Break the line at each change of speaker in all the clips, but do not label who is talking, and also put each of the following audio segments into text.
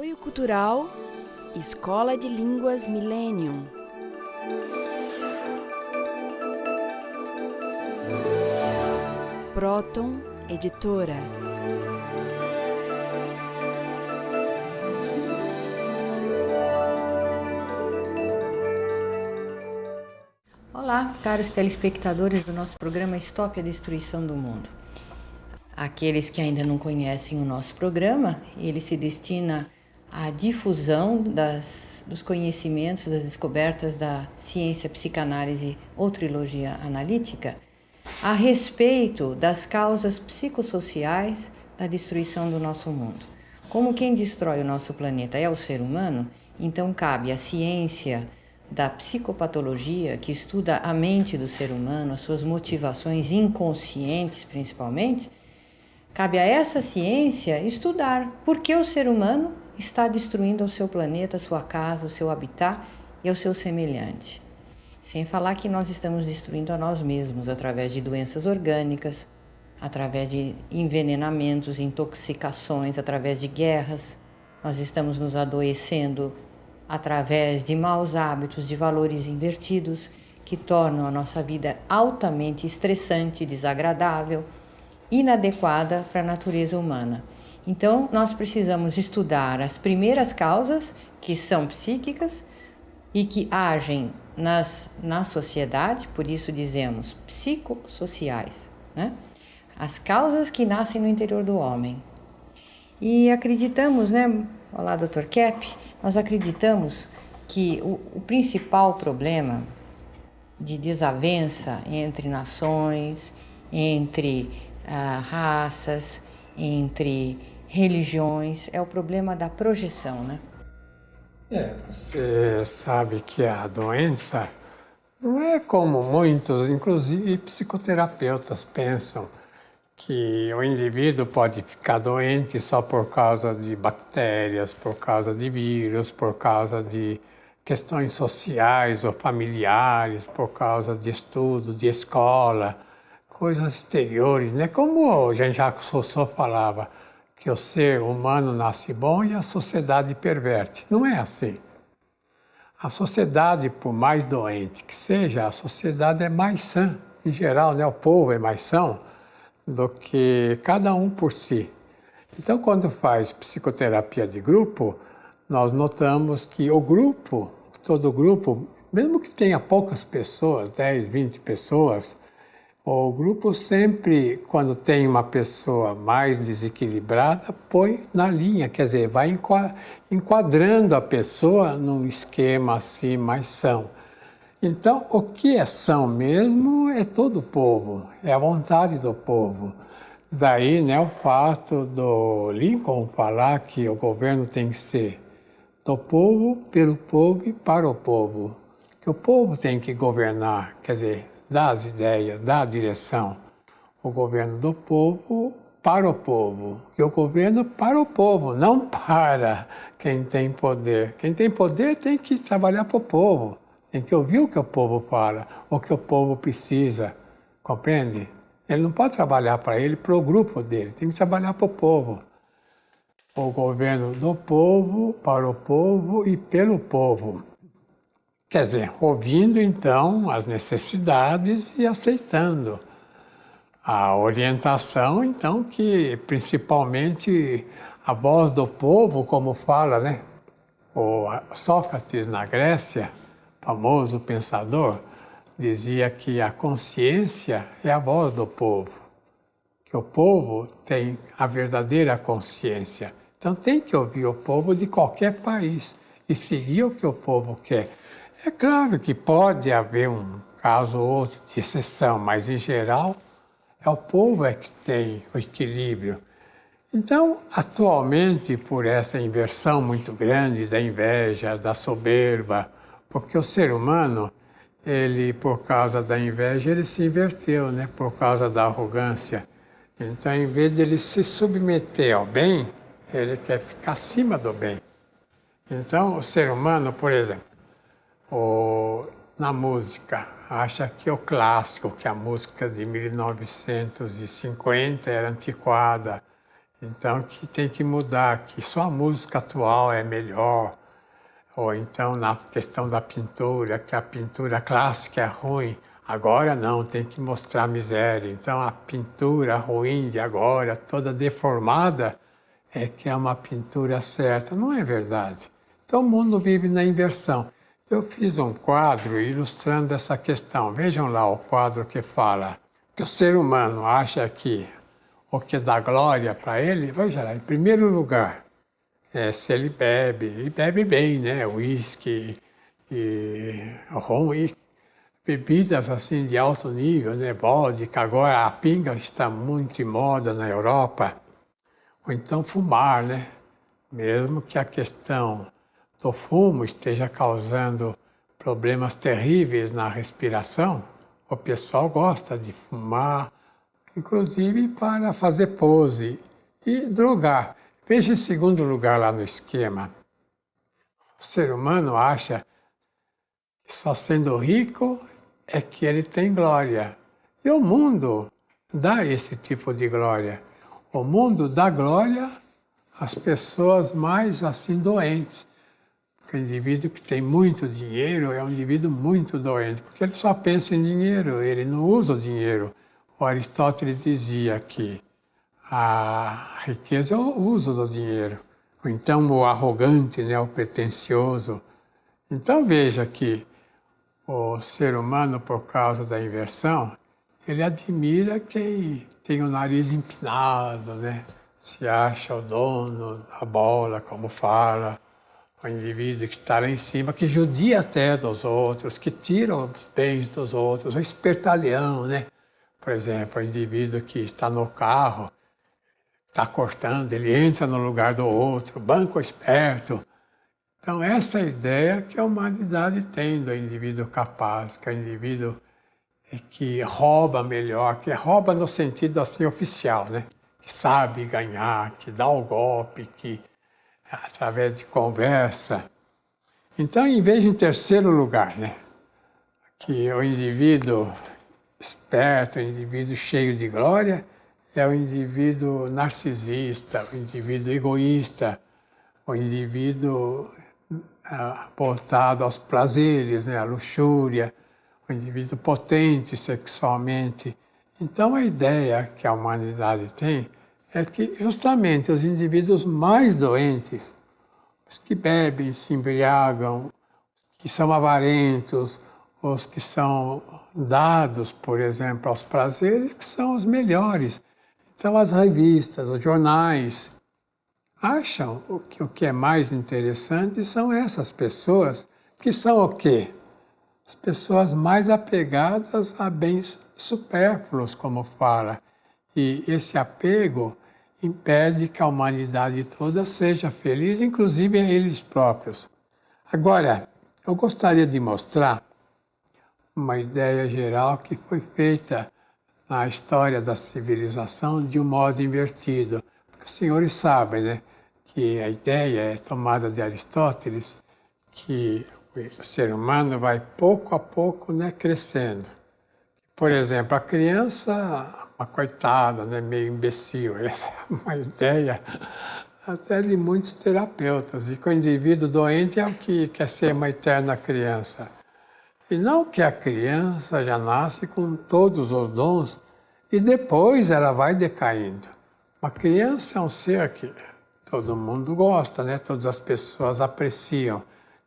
Apoio Cultural Escola de Línguas Millennium. Proton Editora.
Olá, caros telespectadores do nosso programa Stop a Destruição do Mundo. Aqueles que ainda não conhecem o nosso programa, ele se destina à difusão dos conhecimentos, das descobertas da ciência, psicanálise ou trilogia analítica a respeito das causas psicossociais da destruição do nosso mundo. Como quem destrói o nosso planeta é o ser humano, então cabe à ciência da psicopatologia, que estuda a mente do ser humano, as suas motivações inconscientes principalmente, cabe a essa ciência estudar por que o ser humano está destruindo o seu planeta, a sua casa, o seu habitat e o seu semelhante. Sem falar que nós estamos destruindo a nós mesmos através de doenças orgânicas, através de envenenamentos, intoxicações, através de guerras. Nós estamos nos adoecendo através de maus hábitos, de valores invertidos, que tornam a nossa vida altamente estressante, desagradável, inadequada para a natureza humana. Então, nós precisamos estudar as primeiras causas, que são psíquicas e que agem na sociedade, por isso dizemos psicossociais, né? As causas que nascem no interior do homem. E acreditamos, né? Olá, Dr. Kepp, nós acreditamos que o principal problema de desavença entre nações, entre raças, entre religiões, é o problema da projeção, né?
Você sabe que a doença não é como muitos, inclusive psicoterapeutas, pensam, que o indivíduo pode ficar doente só por causa de bactérias, por causa de vírus, por causa de questões sociais ou familiares, por causa de estudo, de escola, coisas exteriores, né? Como o Jean-Jacques Rousseau falava, que o ser humano nasce bom e a sociedade perverte. Não é assim. A sociedade, por mais doente que seja, a sociedade é mais sã. Em geral, né? O povo é mais são do que cada um por si. Então, quando faz psicoterapia de grupo, nós notamos que o grupo, todo grupo, mesmo que tenha poucas pessoas, 10, 20 pessoas, o grupo sempre, quando tem uma pessoa mais desequilibrada, põe na linha, quer dizer, vai enquadrando a pessoa num esquema assim mais são. Então, o que é são mesmo é todo o povo, é a vontade do povo. Daí, né, o fato do Lincoln falar que o governo tem que ser do povo, pelo povo e para o povo. Que o povo tem que governar, quer dizer, dar as ideias, dar a direção. O governo do povo para o povo. E o governo para o povo, não para quem tem poder. Quem tem poder tem que trabalhar para o povo. Tem que ouvir o que o povo fala, o que o povo precisa. Compreende? Ele não pode trabalhar para ele, para o grupo dele. Tem que trabalhar para o povo. O governo do povo, para o povo e pelo povo. Quer dizer, ouvindo então as necessidades e aceitando a orientação, então, que principalmente a voz do povo, como fala, né? O Sócrates na Grécia, famoso pensador, dizia que a consciência é a voz do povo, que o povo tem a verdadeira consciência. Então tem que ouvir o povo de qualquer país e seguir o que o povo quer. É claro que pode haver um caso ou outro de exceção, mas em geral é o povo que tem o equilíbrio. Então, atualmente, por essa inversão muito grande da inveja, da soberba, porque o ser humano, ele, por causa da inveja, ele se inverteu, né? Por causa da arrogância. Então, em vez de ele se submeter ao bem, ele quer ficar acima do bem. Então, o ser humano, por exemplo, na música, acha que o clássico, que a música de 1950 era antiquada, Então, que tem que mudar, que só a música atual é melhor. Ou então, na questão da pintura, que a pintura clássica é ruim. Agora não, tem que mostrar miséria. Então, a pintura ruim de agora, toda deformada, é que é uma pintura certa. Não é verdade. Então, o mundo vive na inversão. Eu fiz um quadro ilustrando essa questão. Vejam lá o quadro que fala que o ser humano acha que o que dá glória para ele, veja lá, em primeiro lugar, se ele bebe, e bebe bem, né? Uísque e rum, e bebidas assim de alto nível, né? Vodka, agora a pinga está muito em moda na Europa. Ou então fumar, né? Mesmo que a questão do fumo esteja causando problemas terríveis na respiração, o pessoal gosta de fumar, inclusive para fazer pose e drogar. Veja em segundo lugar lá no esquema. O ser humano acha que só sendo rico é que ele tem glória. E o mundo dá esse tipo de glória. O mundo dá glória às pessoas mais assim doentes. Porque o indivíduo que tem muito dinheiro é um indivíduo muito doente, porque ele só pensa em dinheiro, ele não usa o dinheiro. O Aristóteles dizia que a riqueza é o uso do dinheiro. Ou então o arrogante, né, o pretensioso. Então veja que o ser humano, por causa da inversão, ele admira quem tem o nariz empinado, né? Se acha o dono da bola, como fala. O indivíduo que está lá em cima, que judia até dos outros, que tira os bens dos outros, o espertalhão, né? Por exemplo, o indivíduo que está no carro, está cortando, ele entra no lugar do outro, banco esperto. Então, essa é a ideia que a humanidade tem do indivíduo capaz, que é o indivíduo que rouba melhor, que rouba no sentido assim oficial, né? Que sabe ganhar, que dá o golpe, que através de conversa. Então, em vez de em terceiro lugar, né? Que o indivíduo esperto, o indivíduo cheio de glória, é o indivíduo narcisista, o indivíduo egoísta, o indivíduo voltado aos prazeres, né? À luxúria, o indivíduo potente sexualmente. Então, a ideia que a humanidade tem é que justamente os indivíduos mais doentes, os que bebem, se embriagam, que são avarentos, os que são dados, por exemplo, aos prazeres, que são os melhores. Então, as revistas, os jornais, acham o que é mais interessante são essas pessoas, que são o quê? As pessoas mais apegadas a bens supérfluos, como fala. E esse apego impede que a humanidade toda seja feliz, inclusive eles próprios. Agora, eu gostaria de mostrar uma ideia geral que foi feita na história da civilização de um modo invertido. Porque os senhores sabem, né, que a ideia é tomada de Aristóteles, que o ser humano vai pouco a pouco, né, crescendo. Por exemplo, a criança, uma coitada, né, meio imbecil. Essa é uma ideia até de muitos terapeutas, e que o indivíduo doente é o que quer ser uma eterna criança. E não que a criança já nasce com todos os dons e depois ela vai decaindo. Uma criança é um ser que todo mundo gosta, né? Todas as pessoas apreciam.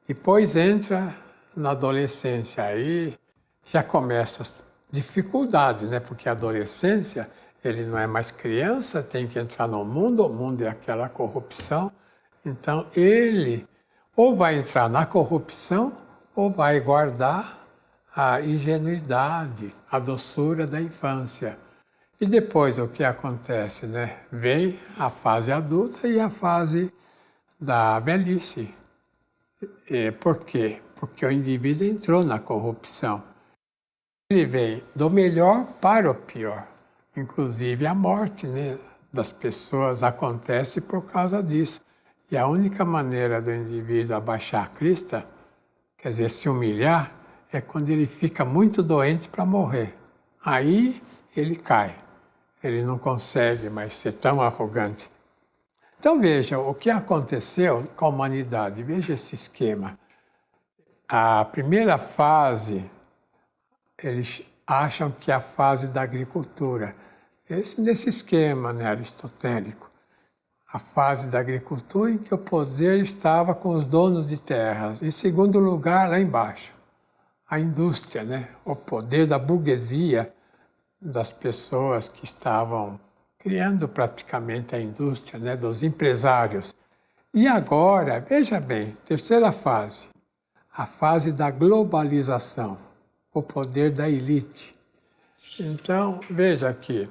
Depois entra na adolescência, aí já começa as dificuldades, né? Porque a adolescência, ele não é mais criança, tem que entrar no mundo, o mundo é aquela corrupção. Então ele ou vai entrar na corrupção ou vai guardar a ingenuidade, a doçura da infância. E depois o que acontece, né? Vem a fase adulta e a fase da velhice. Por quê? Porque o indivíduo entrou na corrupção. Ele vem do melhor para o pior. Inclusive a morte, né, das pessoas acontece por causa disso. E a única maneira do indivíduo abaixar a crista, quer dizer, se humilhar, é quando ele fica muito doente para morrer. Aí ele cai. Ele não consegue mais ser tão arrogante. Então veja, o que aconteceu com a humanidade, veja esse esquema. A primeira fase, eles acham que é a fase da agricultura. Nesse esquema, né, aristotélico, a fase da agricultura em que o poder estava com os donos de terras. Em segundo lugar, lá embaixo, a indústria, né, o poder da burguesia, das pessoas que estavam criando praticamente a indústria, né, dos empresários. E agora, veja bem, terceira fase, a fase da globalização, o poder da elite. Então, veja que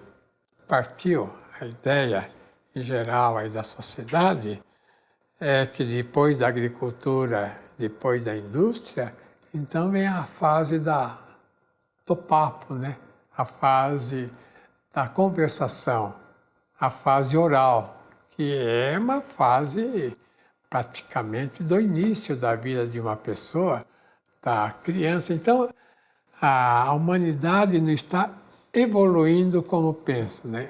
partiu a ideia, em geral, aí da sociedade, é que depois da agricultura, depois da indústria, então vem a fase do papo, né? A fase da conversação, a fase oral, que é uma fase praticamente do início da vida de uma pessoa, da criança. Então, a humanidade não está evoluindo como pensa, né?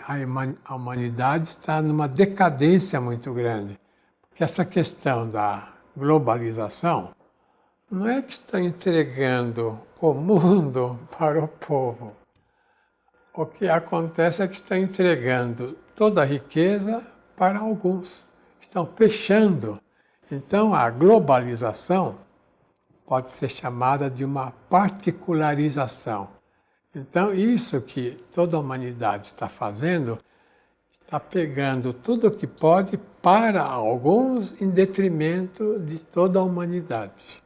A humanidade está numa decadência muito grande. Porque essa questão da globalização não é que está entregando o mundo para o povo. O que acontece é que está entregando toda a riqueza para alguns. Estão fechando. Então, a globalização pode ser chamada de uma particularização. Então, isso que toda a humanidade está fazendo, está pegando tudo o que pode para alguns em detrimento de toda a humanidade.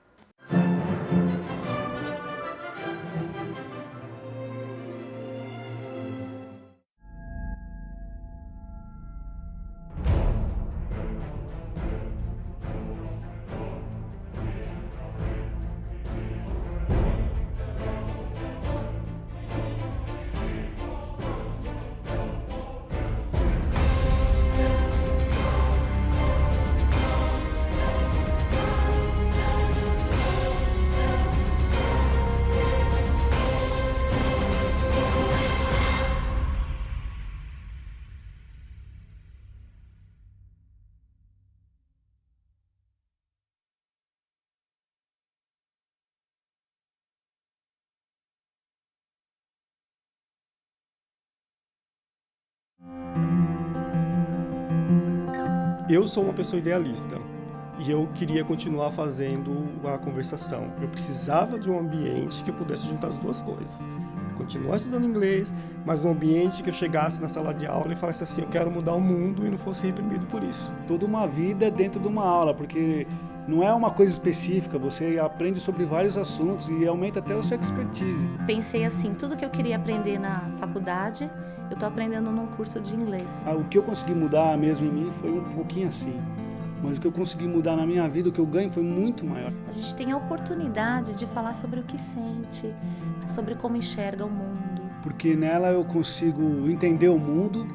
Eu sou uma pessoa idealista e eu queria continuar fazendo a conversação. Eu precisava de um ambiente que eu pudesse juntar as duas coisas. Continuar estudando inglês, mas num ambiente que eu chegasse na sala de aula e falasse assim, eu quero mudar o mundo e não fosse reprimido por isso.
Toda uma vida dentro de uma aula, porque não é uma coisa específica, você aprende sobre vários assuntos e aumenta até a sua expertise.
Pensei assim, tudo que eu queria aprender na faculdade, eu estou aprendendo num curso de inglês.
O que eu consegui mudar mesmo em mim foi um pouquinho assim, mas o que eu consegui mudar na minha vida, o que eu ganho foi muito maior.
A gente tem a oportunidade de falar sobre o que sente, sobre como enxerga o mundo.
Porque nela eu consigo entender o mundo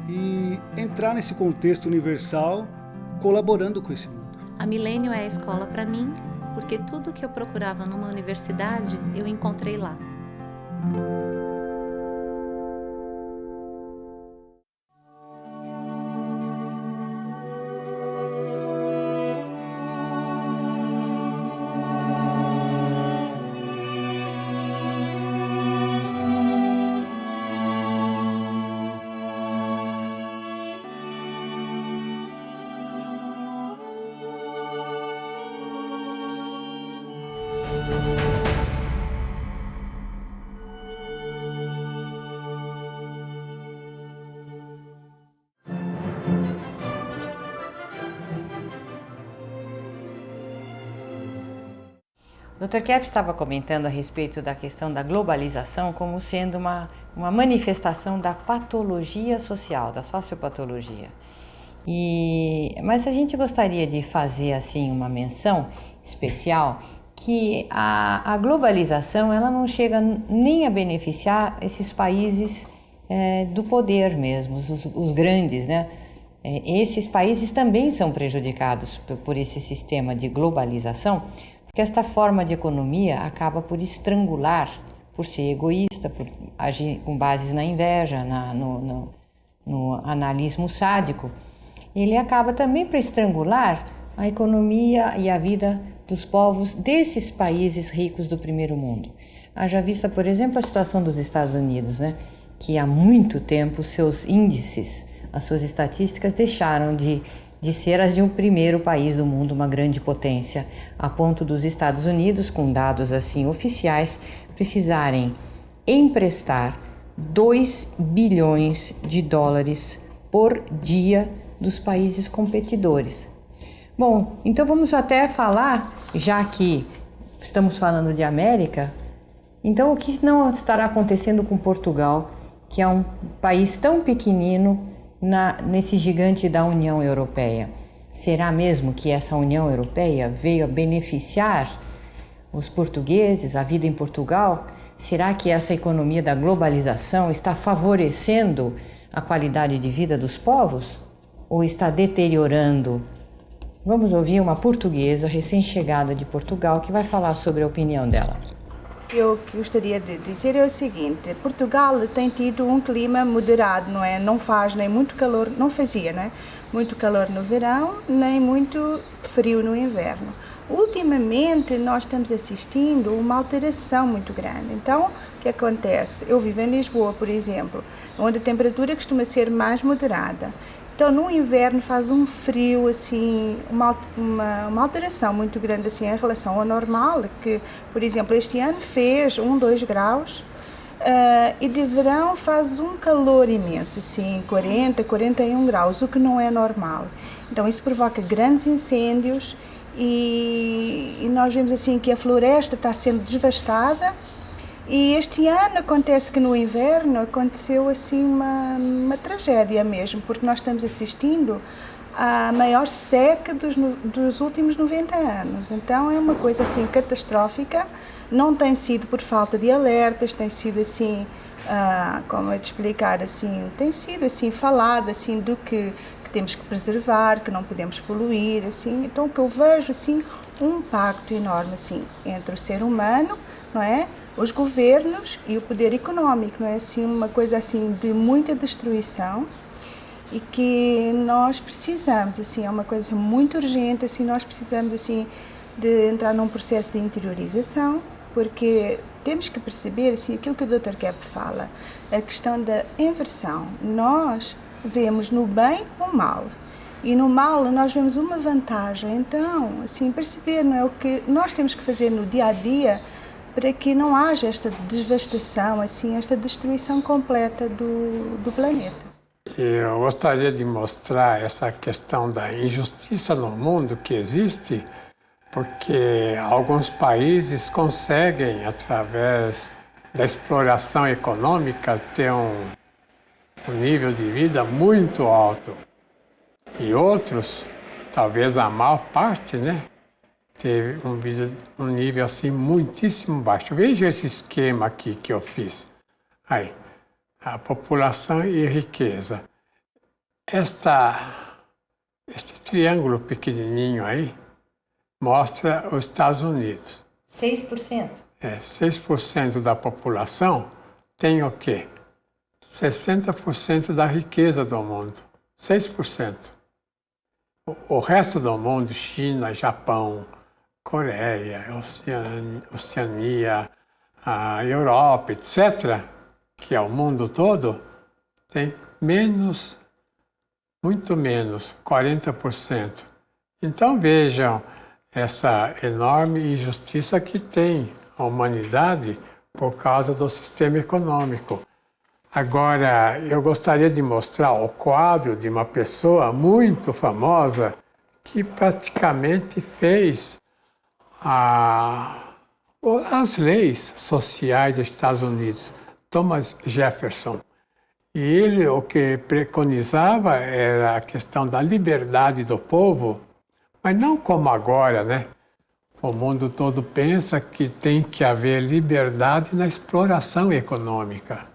e entrar nesse contexto universal colaborando com esse mundo.
A Milênio é a escola para mim, porque tudo que eu procurava numa universidade, eu encontrei lá.
O Dr. Kepp estava comentando a respeito da questão da globalização como sendo uma manifestação da patologia social, da sociopatologia. Mas a gente gostaria de fazer assim uma menção especial que a globalização ela não chega nem a beneficiar esses países do poder mesmo, os grandes, né? Esses países também são prejudicados por esse sistema de globalização, porque esta forma de economia acaba por estrangular, por ser egoísta, por agir com bases na inveja, no analismo sádico. ele acaba também para estrangular a economia e a vida dos povos desses países ricos do primeiro mundo. Haja vista, por exemplo, a situação dos Estados Unidos, né? Que há muito tempo seus índices, as suas estatísticas deixaram de ser as de um primeiro país do mundo, uma grande potência, a ponto dos Estados Unidos, com dados assim oficiais, precisarem emprestar 2 bilhões de dólares por dia dos países competidores. Bom, então vamos até falar, já que estamos falando de América, então o que não estará acontecendo com Portugal, que é um país tão pequenino nesse gigante da União Europeia? Será mesmo que essa União Europeia veio a beneficiar os portugueses, a vida em Portugal? Será que essa economia da globalização está favorecendo a qualidade de vida dos povos? Ou está deteriorando? Vamos ouvir uma portuguesa recém-chegada de Portugal que vai falar sobre a opinião dela.
Eu gostaria de dizer é o seguinte: Portugal tem tido um clima moderado, não é? Não faz nem muito calor, não fazia, não é? Muito calor no verão, nem muito frio no inverno. Ultimamente nós estamos assistindo a uma alteração muito grande. Então, o que acontece? Eu vivo em Lisboa, por exemplo, onde a temperatura costuma ser mais moderada. Então, no inverno faz um frio, assim, uma alteração muito grande assim, em relação ao normal, que, por exemplo, este ano fez 2 graus, e de verão faz um calor imenso, assim, 40, 41 graus, o que não é normal. Então, isso provoca grandes incêndios e nós vemos assim que a floresta está sendo devastada. E este ano acontece que no inverno aconteceu assim uma tragédia mesmo, porque nós estamos assistindo à maior seca dos últimos 90 anos. Então é uma coisa assim catastrófica, não tem sido por falta de alertas, tem sido assim, como é de explicar, assim, tem sido assim falado assim do que temos que preservar, que não podemos poluir, assim. Então o que eu vejo assim, um impacto enorme assim entre o ser humano, não é? Os governos e o poder económico, não é assim uma coisa assim de muita destruição e que nós precisamos, assim, é uma coisa muito urgente, assim, nós precisamos assim de entrar num processo de interiorização, porque temos que perceber assim aquilo que o Dr. Kepp fala, a questão da inversão. Nós vemos no bem o mal. E no mal nós vemos uma vantagem. Então, assim, perceber, não é o que nós temos que fazer no dia a dia para que não haja esta devastação, assim, esta destruição completa do planeta.
Eu gostaria de mostrar essa questão da injustiça no mundo que existe, porque alguns países conseguem, através da exploração econômica, ter um nível de vida muito alto. E outros, talvez a maior parte, né? Teve um nível assim muitíssimo baixo. Veja esse esquema aqui que eu fiz. Aí, a população e a riqueza. Este triângulo pequenininho aí mostra os Estados Unidos.
6%?
6% da população tem o quê? 60% da riqueza do mundo. 6%. O resto do mundo, China, Japão, Coreia, Oceania, a Europa, etc., que é o mundo todo, tem muito menos, 40%. Então vejam essa enorme injustiça que tem a humanidade por causa do sistema econômico. Agora, eu gostaria de mostrar o quadro de uma pessoa muito famosa que praticamente fez as leis sociais dos Estados Unidos, Thomas Jefferson. E ele o que preconizava era a questão da liberdade do povo, mas não como agora, né? O mundo todo pensa que tem que haver liberdade na exploração econômica.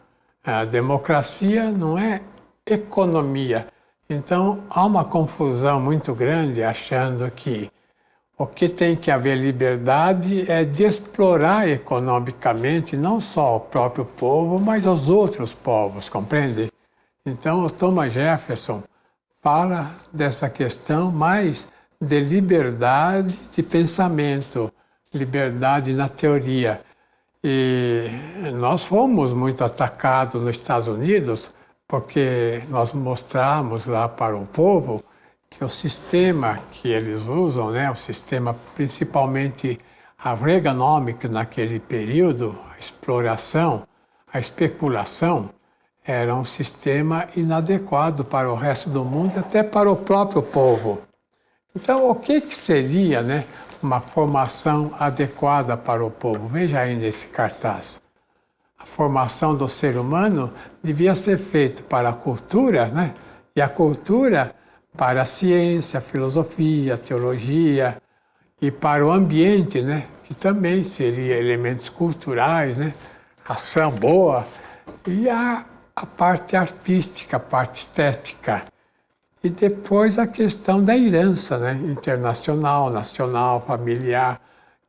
A democracia não é economia. Então, há uma confusão muito grande achando que o que tem que haver liberdade é de explorar economicamente não só o próprio povo, mas os outros povos, compreende? Então, o Thomas Jefferson fala dessa questão mais de liberdade de pensamento, liberdade na teoria. E nós fomos muito atacados nos Estados Unidos porque nós mostramos lá para o povo que o sistema que eles usam, né, o sistema principalmente a Reaganomics naquele período, a exploração, a especulação, era um sistema inadequado para o resto do mundo e até para o próprio povo. Então, o que seria, né, uma formação adequada para o povo? Veja aí nesse cartaz. A formação do ser humano devia ser feita para a cultura, né? E a cultura para a ciência, a filosofia, a teologia e para o ambiente, né? Que também seria elementos culturais, né? Ação boa e a parte artística, a parte estética. E depois a questão da herança, né? Internacional, nacional, familiar,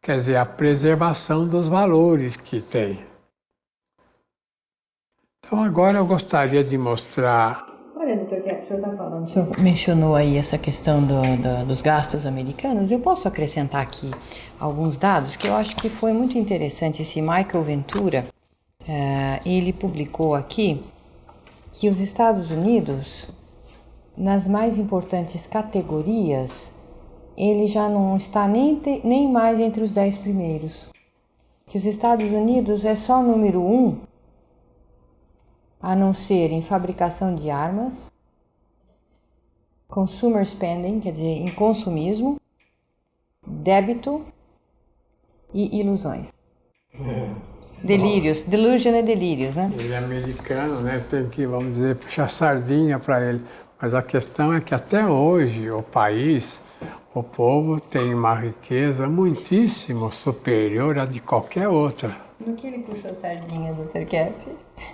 quer dizer, a preservação dos valores que tem. Então, agora eu gostaria de mostrar...
Olha, doutor Kepp, o senhor está falando, o senhor mencionou aí essa questão dos gastos americanos. Eu posso acrescentar aqui alguns dados que eu acho que foi muito interessante. Esse Michael Ventura, ele publicou aqui que os Estados Unidos, nas mais importantes categorias, ele já não está nem mais entre os 10 primeiros. Que os Estados Unidos é só número 1, a não ser em fabricação de armas, consumer spending, quer dizer, em consumismo, débito e ilusões. Delírios, delusion é delírios, né?
Ele é americano, né? Tem que, vamos dizer, puxar sardinha para ele. Mas a questão é que até hoje o país, o povo tem uma riqueza muitíssimo superior à de qualquer outra.
No que ele puxou sardinha, Dr. Kepp?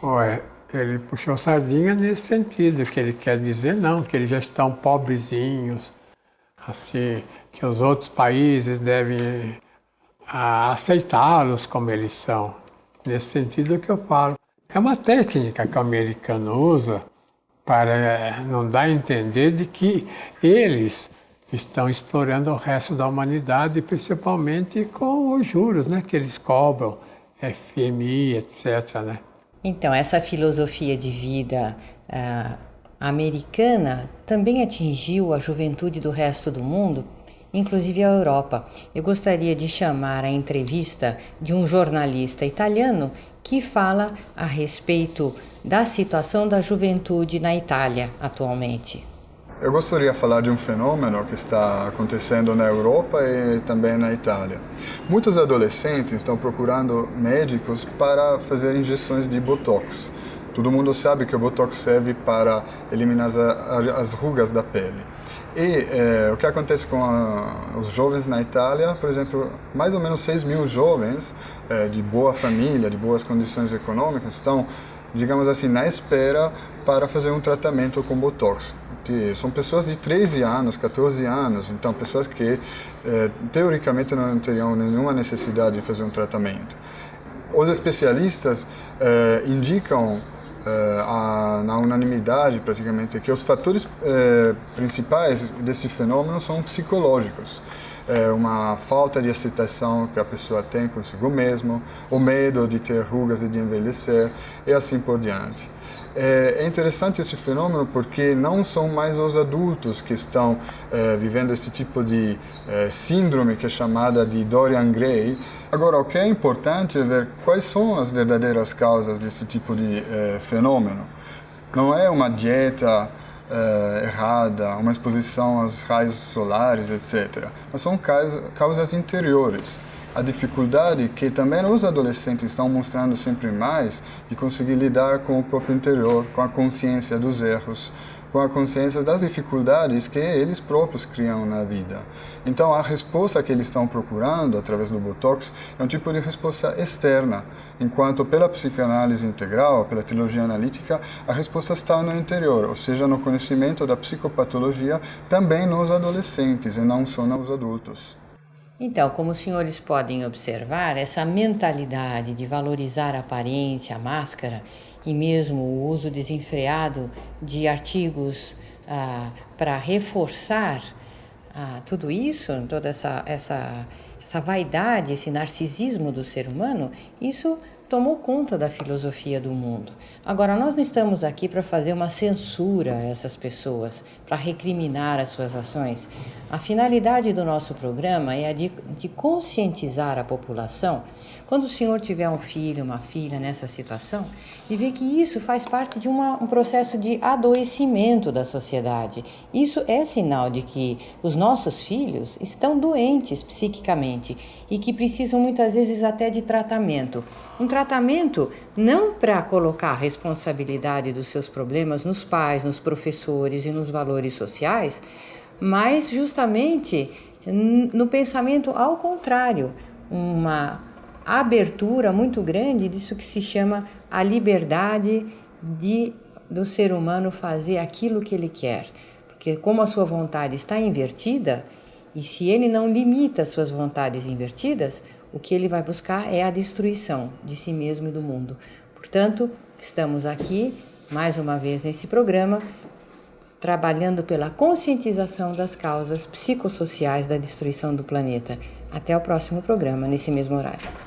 Ué, ele puxou sardinha nesse sentido, que ele quer dizer não, que eles já estão pobrezinhos, assim, que os outros países devem aceitá-los como eles são. Nesse sentido que eu falo. É uma técnica que o americano usa para não dar a entender de que eles estão explorando o resto da humanidade, principalmente com os juros, né, que eles cobram, FMI, etc., né?
Então, essa filosofia de vida americana também atingiu a juventude do resto do mundo, inclusive a Europa. Eu gostaria de chamar a entrevista de um jornalista italiano que fala a respeito da situação da juventude na Itália atualmente.
Eu gostaria de falar de um fenômeno que está acontecendo na Europa e também na Itália. Muitos adolescentes estão procurando médicos para fazer injeções de Botox. Todo mundo sabe que o Botox serve para eliminar as rugas da pele. E o que acontece com os jovens na Itália, por exemplo, mais ou menos 6 mil jovens de boa família, de boas condições econômicas, estão, digamos assim, na espera para fazer um tratamento com Botox. São pessoas de 13 anos, 14 anos, então pessoas que teoricamente não teriam nenhuma necessidade de fazer um tratamento. Os especialistas indicam na unanimidade praticamente que os fatores principais desse fenômeno são psicológicos. Uma falta de aceitação que a pessoa tem consigo mesmo, o medo de ter rugas e de envelhecer e assim por diante. É interessante esse fenômeno porque não são mais os adultos que estão vivendo esse tipo de síndrome que é chamada de Dorian Gray. Agora, o que é importante é ver quais são as verdadeiras causas desse tipo de fenômeno. Não é uma dieta errada, uma exposição aos raios solares, etc. Mas são causas interiores. A dificuldade que também os adolescentes estão mostrando sempre mais de conseguir lidar com o próprio interior, com a consciência dos erros, com a consciência das dificuldades que eles próprios criam na vida. Então, a resposta que eles estão procurando através do Botox é um tipo de resposta externa, enquanto pela psicanálise integral, pela teologia analítica, a resposta está no interior, ou seja, no conhecimento da psicopatologia também nos adolescentes e não só nos adultos.
Então, como os senhores podem observar, essa mentalidade de valorizar a aparência, a máscara e mesmo o uso desenfreado de artigos para reforçar tudo isso, toda essa vaidade, esse narcisismo do ser humano, isso tomou conta da filosofia do mundo. Agora, nós não estamos aqui para fazer uma censura a essas pessoas, para recriminar as suas ações. A finalidade do nosso programa é a de conscientizar a população. Quando o senhor tiver um filho, uma filha nessa situação, de ver que isso faz parte de um processo de adoecimento da sociedade. Isso é sinal de que os nossos filhos estão doentes psiquicamente e que precisam muitas vezes até de tratamento. Um tratamento não para colocar a responsabilidade dos seus problemas nos pais, nos professores e nos valores sociais, mas justamente no pensamento ao contrário, uma abertura muito grande disso que se chama a liberdade do ser humano fazer aquilo que ele quer. Porque como a sua vontade está invertida, e se ele não limita as suas vontades invertidas, o que ele vai buscar é a destruição de si mesmo e do mundo. Portanto, estamos aqui, mais uma vez nesse programa, trabalhando pela conscientização das causas psicossociais da destruição do planeta. Até o próximo programa, nesse mesmo horário.